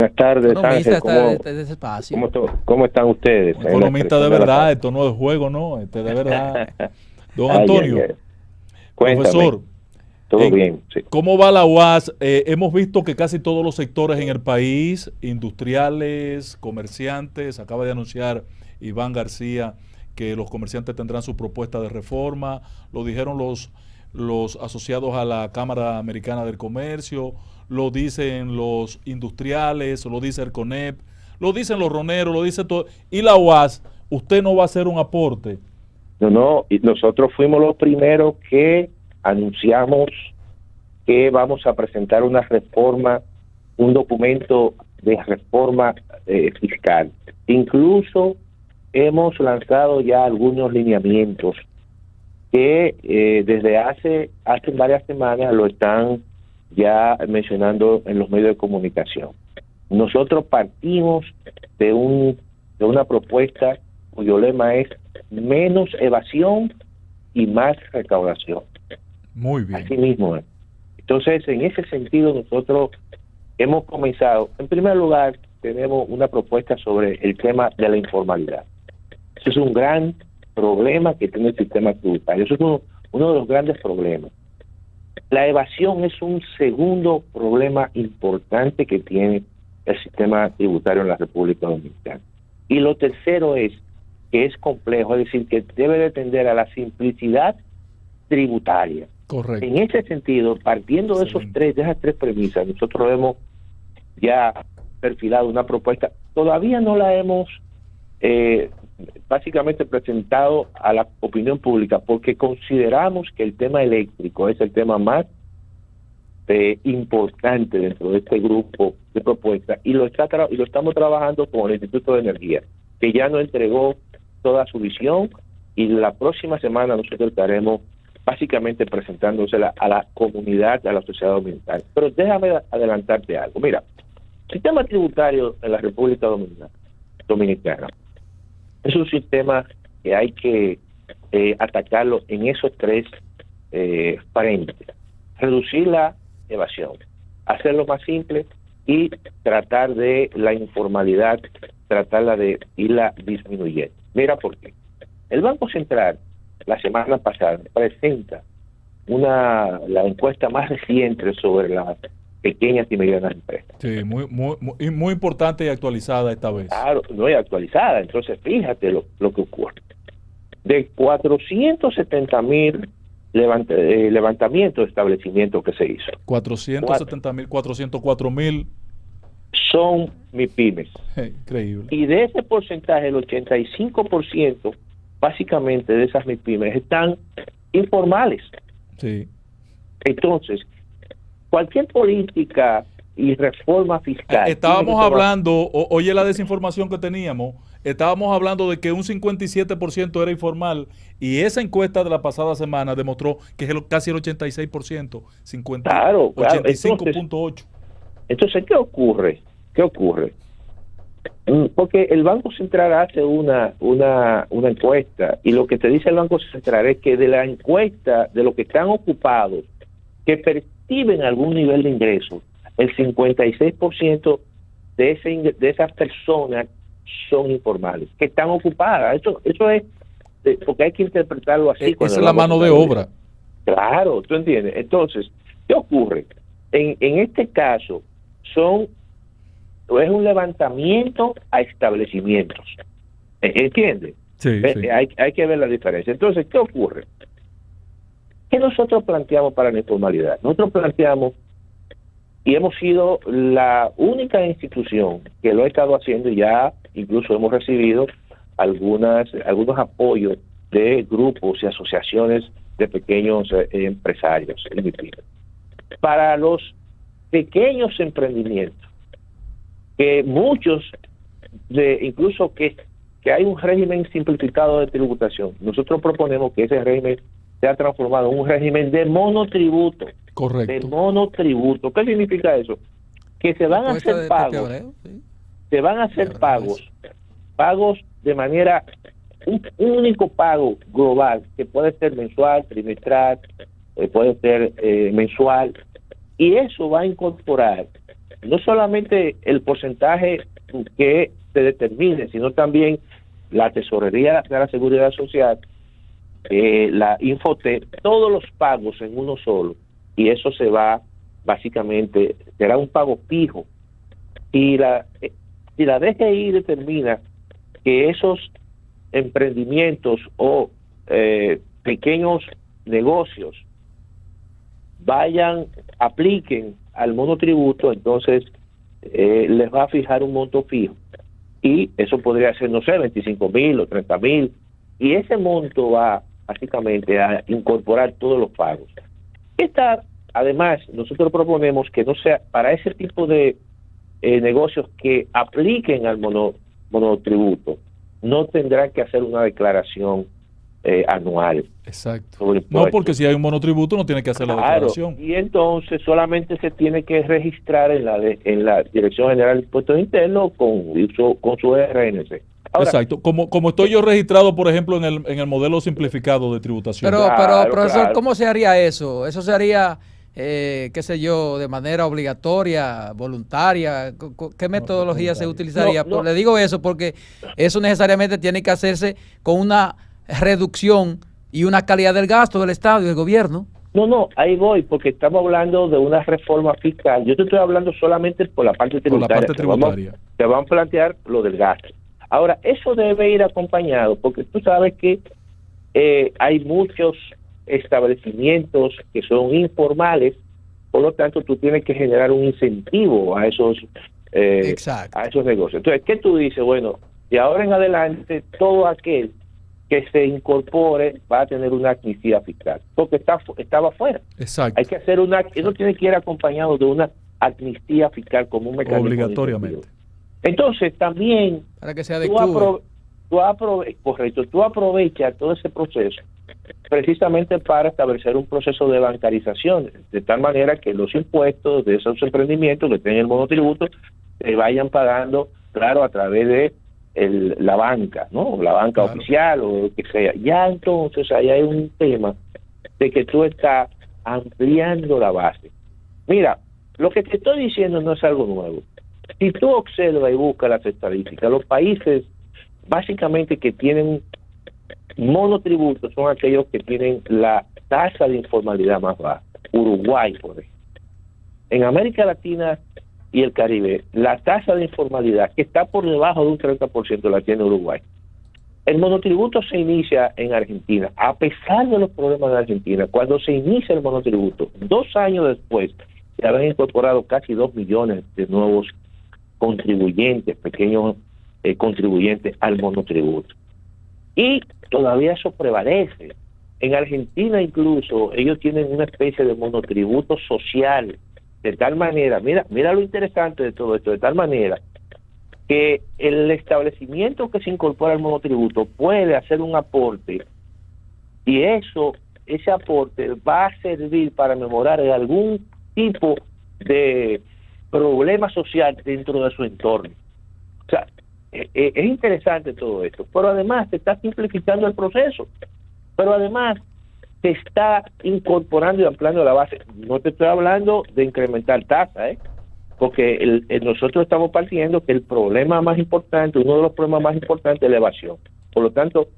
Buenas tardes, Economista Ángel. está de ese espacio. ¿Cómo están ustedes? Un economista de verdad, esto no es juego, no, este de verdad. Don Antonio, Ay. Cuéntame, profesor, todo bien. Sí. ¿cómo va la UAS? Hemos visto que casi todos los sectores en el país, industriales, comerciantes, acaba de anunciar Iván García que los comerciantes tendrán su propuesta de reforma, lo dijeron los asociados a la Cámara Americana del Comercio, lo dicen los industriales, lo dice el CONEP, lo dicen los roneros, lo dice todo. Y la UAS, ¿usted no va a hacer un aporte? No, y nosotros fuimos los primeros que anunciamos que vamos a presentar una reforma, un documento de reforma fiscal. Incluso hemos lanzado ya algunos lineamientos que desde hace varias semanas lo están ya mencionando en los medios de comunicación. Nosotros partimos de una propuesta cuyo lema es menos evasión y más recaudación. Muy bien. Así mismo es. Entonces, en ese sentido, nosotros hemos comenzado. En primer lugar, tenemos una propuesta sobre el tema de la informalidad. Eso es un gran problema que tiene el sistema tributario. Eso es uno de los grandes problemas. La evasión es un segundo problema importante que tiene el sistema tributario en la República Dominicana. Y lo tercero es que es complejo, es decir, que debe de tender a la simplicidad tributaria. Correcto. En ese sentido, partiendo de esas tres premisas, nosotros hemos ya perfilado una propuesta. Todavía no la hemos básicamente presentado a la opinión pública porque consideramos que el tema eléctrico es el tema más importante dentro de este grupo de propuestas y lo estamos trabajando con el Instituto de Energía, que ya nos entregó toda su visión y la próxima semana nosotros estaremos básicamente presentándosela a la comunidad, a la sociedad dominicana. Pero déjame adelantarte algo. Mira, el sistema tributario en la República Dominicana es un sistema que hay que atacarlo en esos tres frentes. Reducir la evasión, hacerlo más simple y tratar de la informalidad, tratarla de irla disminuyendo. Mira por qué. El Banco Central la semana pasada presenta la encuesta más reciente sobre las pequeñas y medianas empresas. Sí, muy importante y actualizada esta vez. Claro, no es actualizada. Entonces, fíjate lo que ocurre. De 470,000 levantamientos de establecimientos que se hizo. 470,000, 404,000 son MIPYMES. Increíble. Y de ese porcentaje, el 85% básicamente de esas MIPYMES están informales. Sí. Entonces, cualquier política y reforma fiscal. Estábamos hablando, oye la desinformación que teníamos, estábamos hablando de que un 57% era informal y esa encuesta de la pasada semana demostró que es casi el 86%, 85.8%. Entonces, ¿qué ocurre? Porque el Banco Central hace una encuesta y lo que te dice el Banco Central es que de la encuesta de los que están ocupados, que perciben algún nivel de ingreso, el 56% de esas personas son informales, que están ocupadas. Eso es, porque hay que interpretarlo así. Esa es la mano de obra. Claro, ¿tú entiendes? Entonces, ¿qué ocurre? En este caso, es un levantamiento a establecimientos. ¿Entiendes? Sí, sí. Hay que ver la diferencia. Entonces, ¿qué ocurre? ¿Qué nosotros planteamos para la informalidad? Nosotros planteamos, y hemos sido la única institución que lo ha estado haciendo, y ya incluso hemos recibido algunos apoyos de grupos y asociaciones de pequeños empresarios para los pequeños emprendimientos, que muchos incluso que hay un régimen simplificado de tributación. Nosotros proponemos que ese régimen sea transformado en un régimen de monotributo. Correcto. De monotributo. ¿Qué significa eso? Que se van a hacer pagos. Se van a hacer pagos de manera, un único pago global, que puede ser mensual, trimestral, puede ser mensual, y eso va a incorporar no solamente el porcentaje que se determine, sino también la Tesorería de la Seguridad Social, la Infotep, todos los pagos en uno solo, y eso se va, básicamente, será un pago fijo. Si la DGI determina que esos emprendimientos o pequeños negocios apliquen al monotributo, entonces les va a fijar un monto fijo, y eso podría ser, no sé, 25,000 o 30,000, y ese monto va básicamente a incorporar todos los pagos. Además, nosotros proponemos que no sea para ese tipo de negocios que apliquen al monotributo, no tendrán que hacer una declaración anual. Exacto. No, porque si hay un monotributo no tiene que hacer la declaración. Y entonces solamente se tiene que registrar en la Dirección General de Impuestos Internos con su RNC. Ahora, exacto. Como estoy yo registrado, por ejemplo, en el modelo simplificado de tributación. Pero profesor, ¿cómo se haría eso? ¿Eso se haría, qué sé yo, de manera obligatoria, voluntaria? ¿Qué metodología se utilizaría? Le digo eso porque eso necesariamente tiene que hacerse con una reducción y una calidad del gasto del Estado y del gobierno. No, ahí voy, porque estamos hablando de una reforma fiscal. Yo te estoy hablando solamente por la parte tributaria. Te van a plantear lo del gasto. Ahora, eso debe ir acompañado, porque tú sabes que hay muchos establecimientos que son informales, por lo tanto tú tienes que generar un incentivo a esos negocios. Entonces, ¿qué tú dices? Bueno, de ahora en adelante, todo aquel que se incorpore va a tener una amnistía fiscal, porque estaba fuera. Exacto. Hay que hacer eso tiene que ir acompañado de una amnistía fiscal como un mecanismo obligatoriamente. Entonces también para que se adecue. Tú aprovechas todo ese proceso precisamente para establecer un proceso de bancarización, de tal manera que los impuestos de esos emprendimientos que tienen el monotributo se vayan pagando, claro, a través de la banca, ¿no? La banca oficial o lo que sea. Ya entonces ahí hay un tema de que tú estás ampliando la base. Mira, lo que te estoy diciendo no es algo nuevo. Si tú observas y buscas las estadísticas, los países básicamente que tienen monotributos son aquellos que tienen la tasa de informalidad más baja. Uruguay, por ejemplo. En América Latina y el Caribe, la tasa de informalidad, que está por debajo de un 30%, la tiene Uruguay. El monotributo se inicia en Argentina, a pesar de los problemas de Argentina. Cuando se inicia el monotributo, 2 años después, se habían incorporado casi 2 millones de nuevos contribuyentes, pequeños contribuyentes al monotributo. Y todavía eso prevalece. En Argentina incluso, ellos tienen una especie de monotributo social, de tal manera, mira lo interesante de todo esto, de tal manera que el establecimiento que se incorpora al monotributo puede hacer un aporte, y ese aporte va a servir para mejorar algún tipo de problema social dentro de su entorno. O sea, es interesante todo esto, pero además se está simplificando el proceso, pero además se está incorporando y ampliando la base. No te estoy hablando de incrementar tasas, porque nosotros estamos partiendo que el problema más importante, uno de los problemas más importantes es la evasión. Por lo tanto,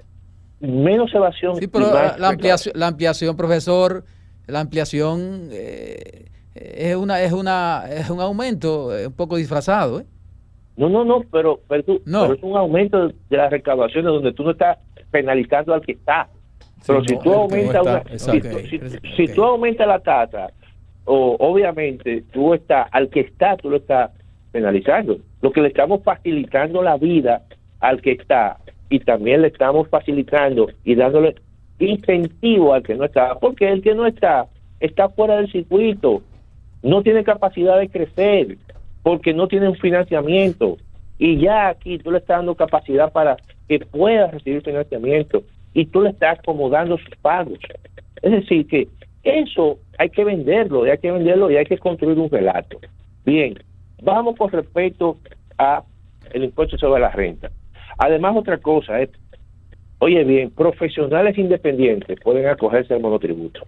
menos evasión. Sí, pero la ampliación, profesor, la ampliación es un aumento un poco disfrazado, No, pero es un aumento de las recaudaciones donde tú no estás penalizando al que está. Pero si tú aumentas si tú aumentas la tasa, obviamente tú al que está, tú lo estás penalizando. Lo que le estamos facilitando la vida al que está, y también le estamos facilitando y dándole incentivo al que no está, porque el que no está fuera del circuito, no tiene capacidad de crecer, porque no tiene un financiamiento, y ya aquí tú le estás dando capacidad para que pueda recibir financiamiento, y tú le estás acomodando sus pagos. Es decir, que eso hay que venderlo, y hay que construir un relato. Bien, vamos con respecto a el impuesto sobre la renta. Además, otra cosa es, oye bien, profesionales independientes pueden acogerse al monotributo.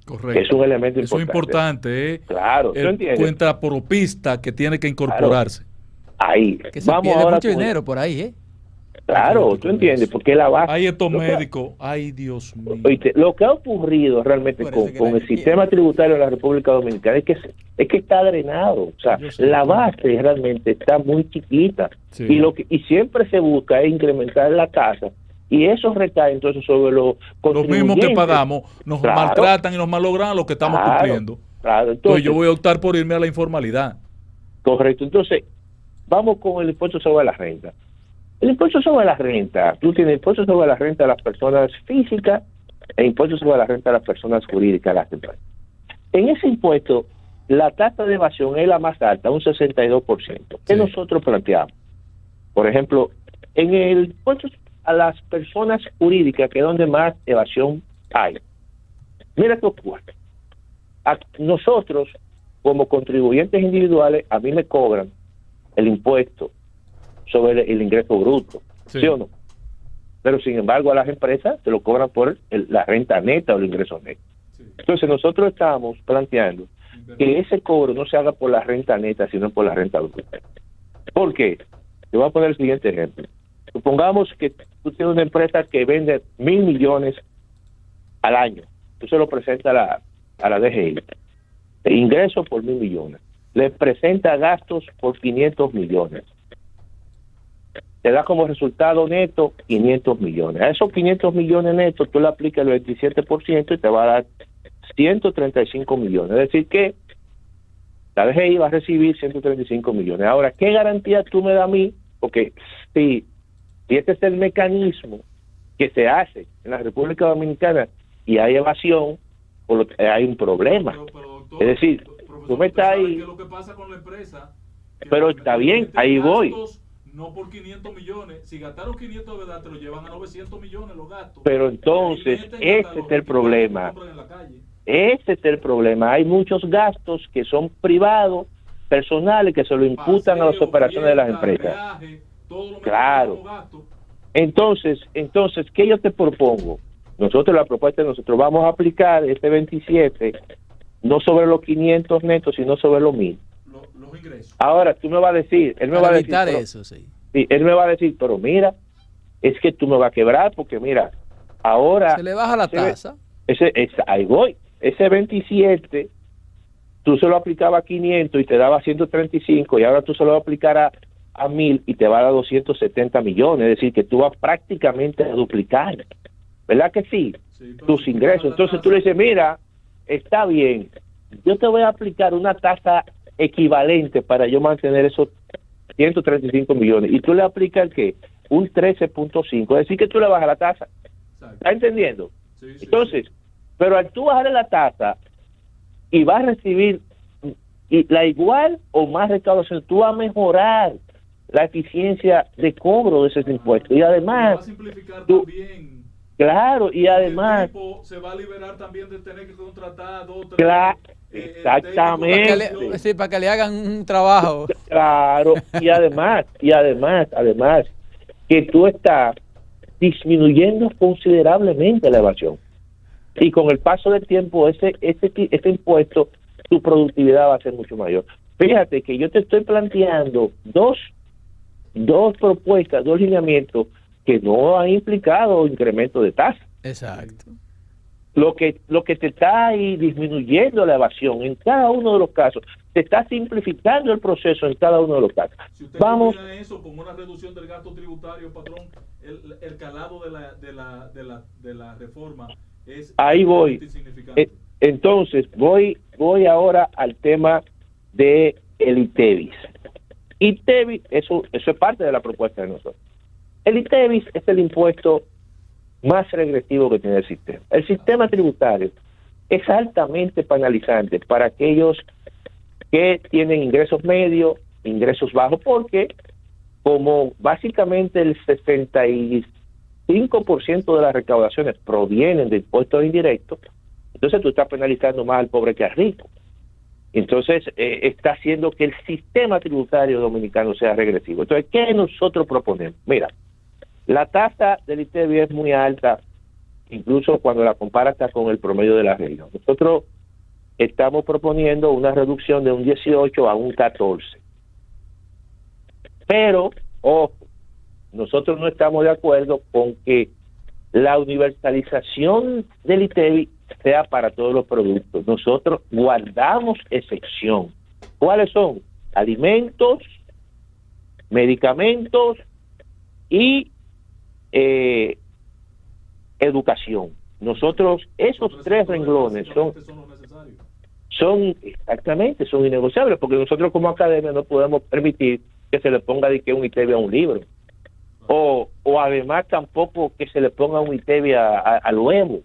Correcto. Que es un elemento Eso importante. Es importante, Claro, ¿tú entiendes? Cuenta propista que tiene que incorporarse. Claro. Ahí. Que se pierde mucho dinero por ahí, ¿eh? Claro, tú entiendes, porque la base... Hay estos médicos, ay Dios mío. Oíste, lo que ha ocurrido realmente con el sistema tributario de la República Dominicana es que está drenado. O sea, la base realmente está muy chiquita. Sí. Y siempre se busca es incrementar la tasa. Y eso recae entonces sobre los mismos que pagamos, nos maltratan y nos malogran lo que estamos cumpliendo. Claro. Entonces yo voy a optar por irme a la informalidad. Correcto. Entonces, vamos con el impuesto sobre la renta. El impuesto sobre la renta, tú tienes impuesto sobre la renta de las personas físicas e impuesto sobre la renta de las personas jurídicas, las empresas. En ese impuesto, la tasa de evasión es la más alta, un 62%. ¿Qué nosotros planteamos? Por ejemplo, en el impuesto a las personas jurídicas, que es donde más evasión hay. Mira qué ocurre. Nosotros, como contribuyentes individuales, a mí me cobran el impuesto sobre el ingreso bruto, ¿sí o no? Pero sin embargo a las empresas se lo cobran por la renta neta o el ingreso neto. Sí. Entonces nosotros estamos planteando que ese cobro no se haga por la renta neta, sino por la renta bruta. ¿Por qué? Te voy a poner el siguiente ejemplo. Supongamos que tú tienes una empresa que vende 1.000 millones al año. Tú se lo presentas a la DGI. Ingreso por 1.000 millones. Le presenta gastos por 500 millones. Te da como resultado neto 500 millones. A esos 500 millones netos tú le aplicas el 27% y te va a dar 135 millones. Es decir que la DGI va a recibir 135 millones. Ahora, ¿qué garantía tú me das a mí? Porque si este es el mecanismo que se hace en la República Dominicana y hay evasión, hay un problema. Pero, doctor, es decir, tú me estás ahí... ¿Qué es lo que pasa con la empresa? Pero está bien, ahí voy. No por 500 millones. Si gastaron 500 de verdad, te lo llevan a 900 millones los gastos. Pero entonces, ese es el problema. Ese es el problema. Hay muchos gastos que son privados, personales, que se lo imputan a las operaciones de las empresas. Viaje, claro. Entonces, ¿qué yo te propongo? Nosotros, la propuesta de nosotros, vamos a aplicar este 27, no sobre los 500 netos, sino sobre los 1.000. Los ingresos. Ahora tú me vas a decir, él me va a decir, pero, eso, sí, él me va a decir, pero mira, es que tú me vas a quebrar porque mira, ahora se le baja la tasa. Ahí voy, ese 27 tú se lo aplicabas a 500 y te daba 135 y ahora tú se lo vas a aplicar a 1.000 y te va a dar 270 millones, es decir que tú vas prácticamente a duplicar, ¿verdad que sí? Tus ingresos. Entonces tú le dices, mira, está bien, yo te voy a aplicar una tasa equivalente para yo mantener esos 135 millones y tú le aplicas ¿qué? Un 13.5, es decir que tú le bajas la tasa. ¿Estás entendiendo? Sí, entonces, pero al tú bajarle la tasa y vas a recibir la igual o más recaudación, tú vas a mejorar la eficiencia de cobro de esos impuestos y además va a simplificar también. Claro, y además el tipo se va a liberar también de tener que contratar a 2 claro, exactamente. Para que le hagan un trabajo. Claro, y además, que tú estás disminuyendo considerablemente la evasión. Y con el paso del tiempo, ese impuesto, tu productividad va a ser mucho mayor. Fíjate que yo te estoy planteando dos propuestas, dos lineamientos que no han implicado incremento de tasa. Exacto. Lo que te está ahí disminuyendo la evasión en cada uno de los casos, te está simplificando el proceso en cada uno de los casos. Si usted vamos eso como una reducción del gasto tributario, patrón, el calado de la reforma es ahí voy. Entonces voy ahora al tema de el ITEVIS. ITEVIS, eso es parte de la propuesta de nosotros. El ITEVIS es el impuesto más regresivo que tiene el sistema. El sistema tributario es altamente penalizante para aquellos que tienen ingresos medios, ingresos bajos, porque como básicamente el 65% de las recaudaciones provienen de impuestos indirectos, entonces tú estás penalizando más al pobre que al rico. Entonces está haciendo que el sistema tributario dominicano sea regresivo. Entonces, ¿qué nosotros proponemos? Mira, la tasa del ITEVIS es muy alta incluso cuando la compara hasta con el promedio de la región. Nosotros estamos proponiendo una reducción de un 18 a un 14. Pero, ojo, nosotros no estamos de acuerdo con que la universalización del ITEVI sea para todos los productos. Nosotros guardamos excepción. ¿Cuáles son? Alimentos, medicamentos y educación. Nosotros, esos tres renglones son exactamente, son innegociables, porque nosotros como academia no podemos permitir que se le ponga de que un ITEVI a un libro, o además tampoco que se le ponga un ITEVI al nuevo,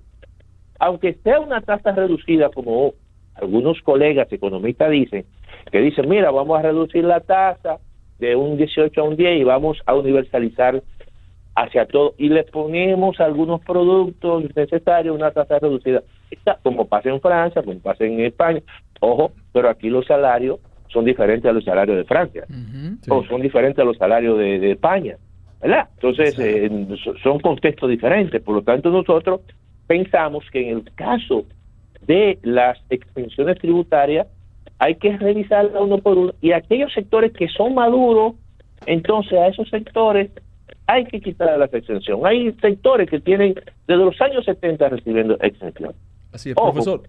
aunque sea una tasa reducida, como algunos colegas economistas dicen, mira, vamos a reducir la tasa de un 18 a un 10 y vamos a universalizar hacia todo, y le ponemos algunos productos necesarios una tasa reducida, como pasa en Francia, como pasa en España. Ojo, pero aquí los salarios son diferentes a los salarios de Francia, o son diferentes a los salarios de España, ¿verdad? Entonces, son contextos diferentes. Por lo tanto, nosotros pensamos que en el caso de las exenciones tributarias hay que revisarla uno por uno, y aquellos sectores que son maduros, entonces a esos sectores hay que quitar la exención. Hay sectores que tienen desde los años 70 recibiendo exención. Así es, ojo, profesor.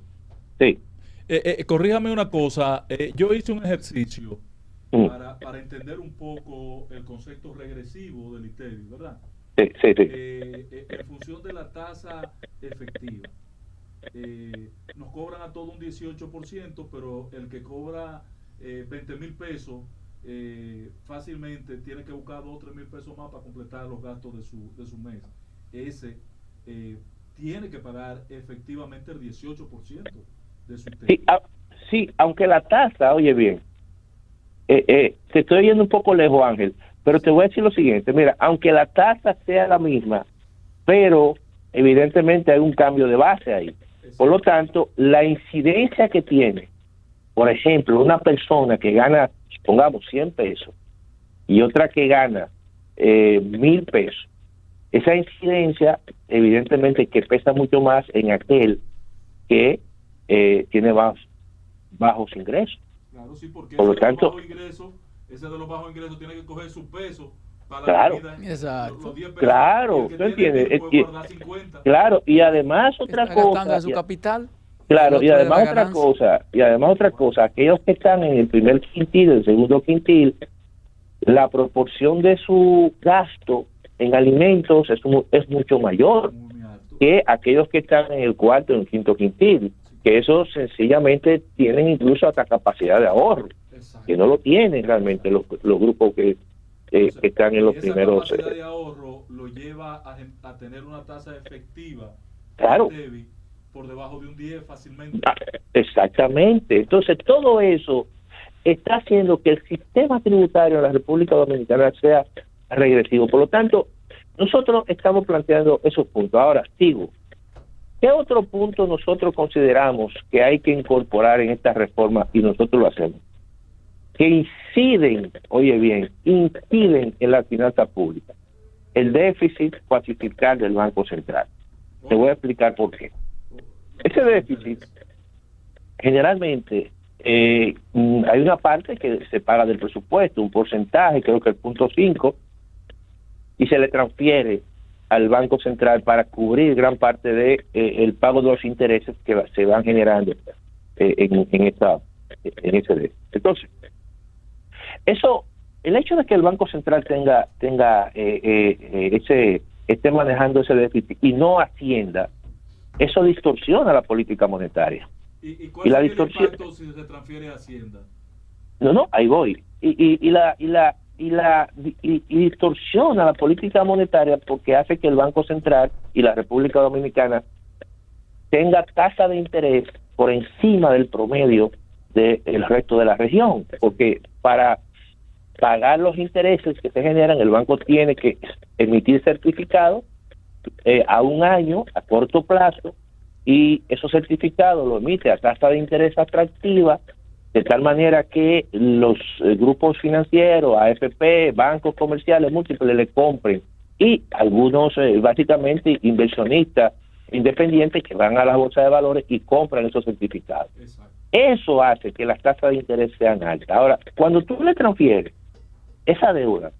Sí. Corríjame una cosa. Yo hice un ejercicio para entender un poco el concepto regresivo del ITEVI, ¿verdad? Sí. En función de la tasa efectiva. Nos cobran a todo un 18%, pero el que cobra 20,000 pesos fácilmente tiene que buscar 2 o 3 mil pesos más para completar los gastos de su mes. Ese tiene que pagar efectivamente el 18% de su ITEVI. Sí, aunque la tasa, oye bien, te estoy yendo un poco lejos, Ángel, pero te voy a decir lo siguiente. Mira, aunque la tasa sea la misma, pero evidentemente hay un cambio de base ahí. Por lo tanto, la incidencia que tiene, por ejemplo, una persona que gana, pongamos 100 pesos, y otra que gana 1,000 pesos, esa incidencia evidentemente que pesa mucho más en aquel que tiene bajos ingresos. Claro, sí, porque por lo tanto, ese de los bajos ingresos tiene que coger su peso para claro, la vida. Exacto. Los 10 pesos, claro, ¿tú entiendes? Claro, y además otra cosa, su capital. Claro, y además otra cosa, aquellos que están en el primer quintil, el segundo quintil, la proporción de su gasto en alimentos es mucho mayor que aquellos que están en el cuarto, en el quinto quintil, que esos sencillamente tienen incluso hasta capacidad de ahorro, que no lo tienen realmente los grupos que están en los primeros. Esa capacidad de ahorro lo lleva a tener una tasa efectiva, claro, por debajo de un 10 fácilmente. Exactamente. Entonces, todo eso está haciendo que el sistema tributario de la República Dominicana sea regresivo. Por lo tanto, nosotros estamos planteando esos puntos. Ahora, sigo. ¿Qué otro punto nosotros consideramos que hay que incorporar en esta reforma y nosotros lo hacemos? Que inciden, oye bien, inciden en la finanza pública. El déficit cuantificable del Banco Central. Te voy a explicar por qué. Ese déficit, generalmente, hay una parte que se paga del presupuesto, un porcentaje, creo que el 0.5, y se le transfiere al Banco Central para cubrir gran parte de el pago de los intereses que se van generando en ese déficit. Entonces, el hecho de que el Banco Central esté manejando ese déficit y no Hacienda, eso distorsiona la política monetaria. ¿Y cuál es el impacto si se transfiere a Hacienda? No, ahí voy. Y distorsiona la política monetaria porque hace que el Banco Central y la República Dominicana tenga tasa de interés por encima del promedio del resto de la región, porque para pagar los intereses que se generan, el banco tiene que emitir certificados a un año, a corto plazo, y esos certificados los emite a tasa de interés atractiva, de tal manera que los grupos financieros, AFP, bancos comerciales múltiples le compren, y algunos básicamente inversionistas independientes que van a la bolsa de valores y compran esos certificados. Exacto. Eso hace que las tasas de interés sean altas. Ahora, cuando tú le transfieres esa deuda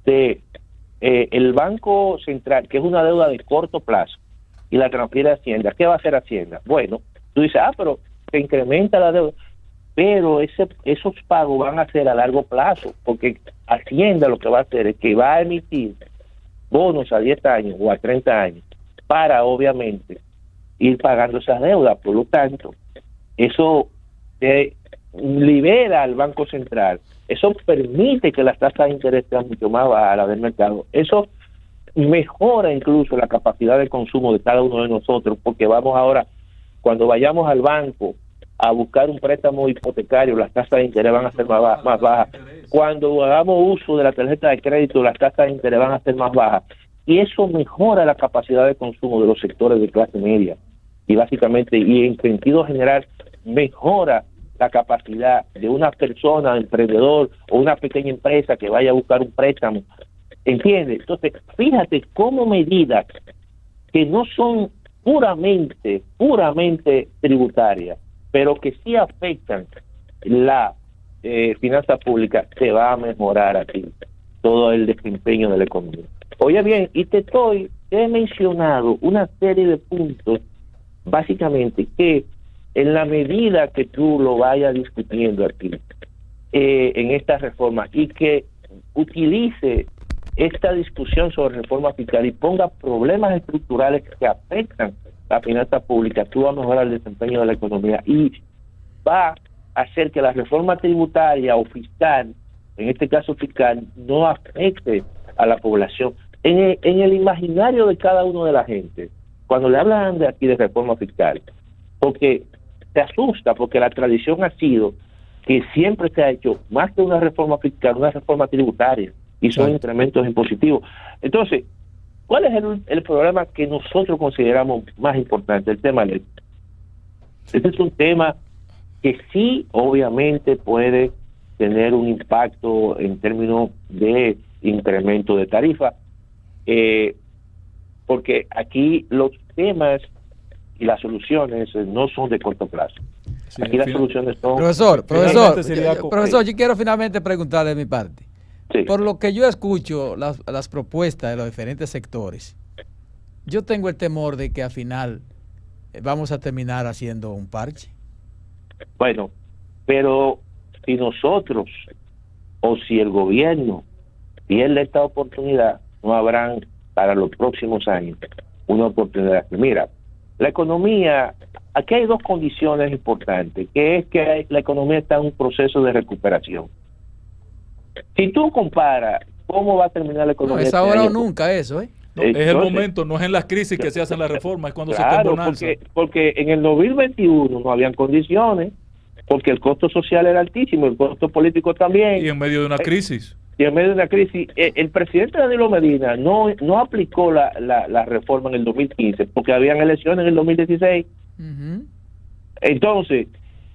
de el Banco Central, que es una deuda de corto plazo, y la transfiere a Hacienda, ¿qué va a hacer Hacienda? Bueno, tú dices, pero se incrementa la deuda, pero esos pagos van a ser a largo plazo, porque Hacienda lo que va a hacer es que va a emitir bonos a 10 años o a 30 años para, obviamente, ir pagando esas deudas. Por lo tanto, eso libera al Banco Central, eso permite que las tasas de interés sean mucho más bajas a las del mercado, eso mejora incluso la capacidad de consumo de cada uno de nosotros, porque vamos ahora, cuando vayamos al banco a buscar un préstamo hipotecario, las tasas de interés van a ser más bajas. Cuando hagamos uso de la tarjeta de crédito, las tasas de interés van a ser más bajas. Y eso mejora la capacidad de consumo de los sectores de clase media. Y básicamente, y en sentido general, mejora la capacidad de una persona, emprendedor o una pequeña empresa que vaya a buscar un préstamo. ¿Entiendes? Entonces, fíjate cómo medidas que no son puramente tributarias, pero que sí afectan la finanza pública, se va a mejorar aquí todo el desempeño de la economía. Oye bien, y he mencionado una serie de puntos, básicamente, que en la medida que tú lo vayas discutiendo aquí, en esta reforma, y que utilice esta discusión sobre reforma fiscal y ponga problemas estructurales que afectan la finanza pública, tú vas a mejorar el desempeño de la economía y va a hacer que la reforma tributaria o fiscal, en este caso fiscal, no afecte a la población. En el imaginario de cada uno de la gente, cuando le hablan de aquí de reforma fiscal, porque se asusta, porque la tradición ha sido que siempre se ha hecho más que una reforma fiscal, una reforma tributaria, y son incrementos impositivos. Entonces, ¿cuál es el problema que nosotros consideramos más importante? El tema eléctrico. Este es un tema que sí, obviamente, puede tener un impacto en términos de incremento de tarifa, porque aquí los temas y las soluciones no son de corto plazo. Sí, aquí las soluciones son... Profesor, yo quiero finalmente preguntarle de mi parte. Sí. Por lo que yo escucho las propuestas de los diferentes sectores, yo tengo el temor de que al final vamos a terminar haciendo un parche. Bueno, pero si nosotros o si el gobierno pierde esta oportunidad, no habrán para los próximos años una oportunidad. Mira, la economía, aquí hay dos condiciones importantes, que es que la economía está en un proceso de recuperación. Si tú comparas cómo va a terminar la economía... No, es ahora o nunca eso, ¿eh? No, es el momento, no es en las crisis que se hacen las reformas, es cuando se está en bonanza. Porque en el 2021 no habían condiciones, porque el costo social era altísimo, el costo político también. Y en medio de una crisis. Y en medio de una crisis, el presidente Danilo Medina no aplicó la reforma en el 2015, porque habían elecciones en el 2016. Uh-huh. Entonces,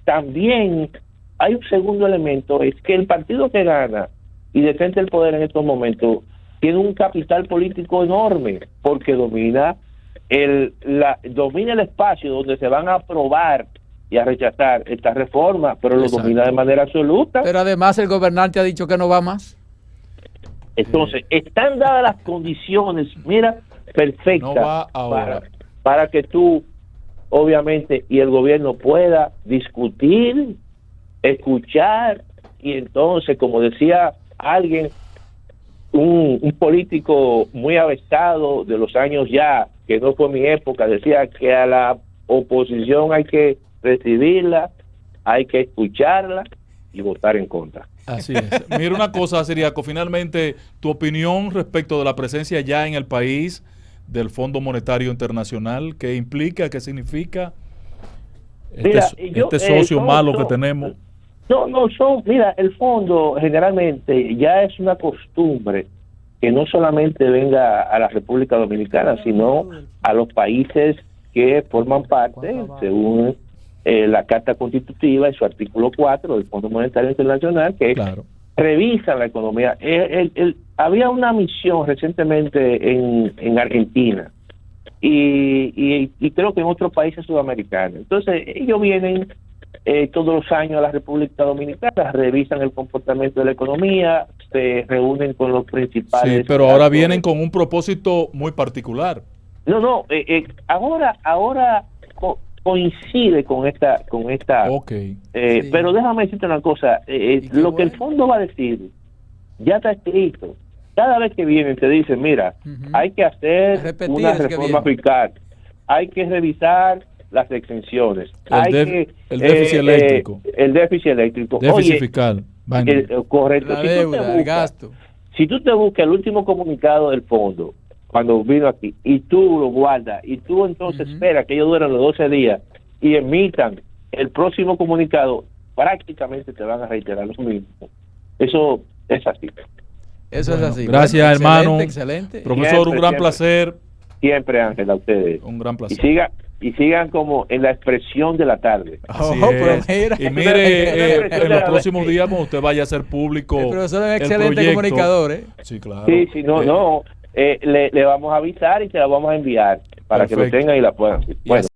también hay un segundo elemento, es que el partido que gana y detenta el poder en estos momentos tiene un capital político enorme, porque domina el espacio donde se van a aprobar y a rechazar esta reforma, pero lo domina de manera absoluta. Pero además el gobernante ha dicho que no va más. Entonces, están dadas las condiciones, mira, perfectas, no va ahora. Para que tú, obviamente, y el gobierno pueda discutir, escuchar, y entonces, como decía alguien, un político muy avesado de los años ya, que no fue mi época, decía que a la oposición hay que recibirla, hay que escucharla y votar en contra. Así es. Mira una cosa, Siriaco, finalmente tu opinión respecto de la presencia ya en el país del Fondo Monetario Internacional, ¿qué implica, qué significa este socio malo que tenemos? Mira, el fondo generalmente ya es una costumbre que no solamente venga a la República Dominicana, sino a los países que forman parte, según la Carta Constitutiva y su artículo 4 del Fondo Monetario Internacional, que revisan la economía. Había una misión recientemente en Argentina, y creo que en otros países sudamericanos. Entonces, ellos vienen todos los años a la República Dominicana, revisan el comportamiento de la economía, se reúnen con los principales. Sí, pero ahora vienen con un propósito muy particular. No, ahora coincide con esta. Okay. Sí. Pero déjame decirte una cosa, lo que el fondo va a decir ya está escrito. Cada vez que vienen te dicen, mira, hay que hacer una reforma fiscal, hay que revisar las exenciones, el déficit eléctrico. El déficit eléctrico. Déficit fiscal. Correcto. La deuda, el gasto. Si tú te buscas el último comunicado del fondo, cuando vino aquí, y tú lo guardas, y tú entonces esperas que ellos duren los 12 días y emitan el próximo comunicado, prácticamente te van a reiterar lo mismo. Eso es así. Eso es así. Gracias, bueno, hermano. Excelente. Profesor, un gran placer. Siempre, Ángel, a ustedes. Un gran placer. Y sigan como en la expresión de la tarde. Así pero es. mira. Y mire, en los próximos días, cuando usted vaya a hacer público El profesor es un el excelente proyecto. comunicador, ¿eh? Sí, claro. Sí, le vamos a avisar y se la vamos a enviar para Perfecto. que lo tengan y la puedan. Bueno.